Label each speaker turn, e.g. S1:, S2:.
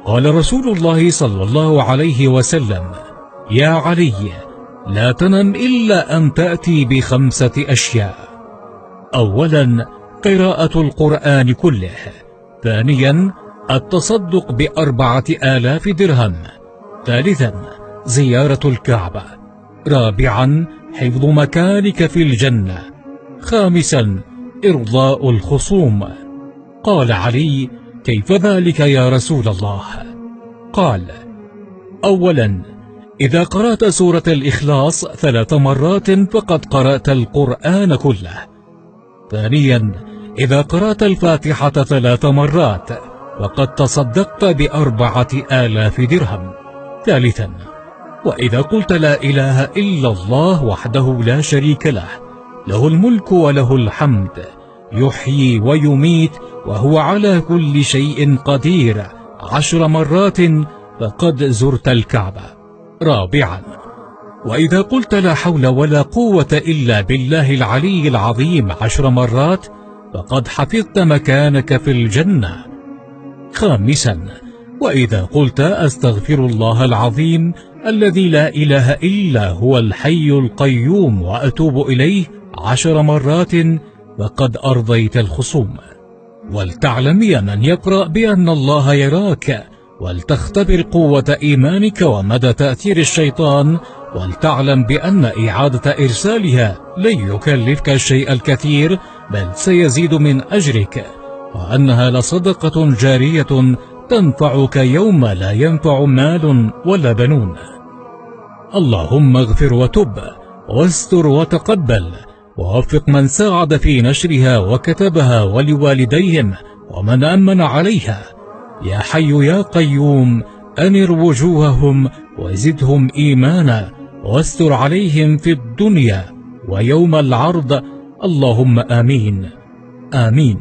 S1: قال رسول الله صلى الله عليه وسلم: يا علي، لا تنم إلا أن تأتي ب5 أشياء: أولا قراءة القرآن كله، ثانيا التصدق ب4,000 درهم، ثالثا زيارة الكعبة، رابعا حفظ مكانك في الجنة، خامسا إرضاء الخصوم. قال علي: كيف ذلك يا رسول الله؟ قال: أولا إذا قرأت سورة الإخلاص 3 مرات فقد قرأت القرآن كله. ثانيا إذا قرأت الفاتحة 3 مرات فقد تصدقت ب4,000 درهم. ثالثا وإذا قلت لا إله إلا الله وحده لا شريك له، له الملك وله الحمد، يحيي ويميت وهو على كل شيء قدير 10 مرات فقد زرت الكعبة. رابعا وإذا قلت لا حول ولا قوة إلا بالله العلي العظيم 10 مرات فقد حفظت مكانك في الجنة. خامسا وإذا قلت أستغفر الله العظيم الذي لا إله إلا هو الحي القيوم وأتوب إليه 10 مرات فقد أرضيت الخصوم. ولتعلم يا من يقرأ بأن الله يراك، ولتختبر قوة إيمانك ومدى تأثير الشيطان، ولتعلم بأن إعادة إرسالها لن يكلفك الشيء الكثير بل سيزيد من أجرك، وأنها لصدقة جارية تنفعك يوم لا ينفع مال ولا بنون. اللهم اغفر وتب واستر وتقبل، ووفق من ساعد في نشرها وكتبها ولوالديهم ومن أمن عليها. يا حي يا قيوم أنر وجوههم وزدهم إيمانا، واستر عليهم في الدنيا ويوم العرض. اللهم آمين آمين.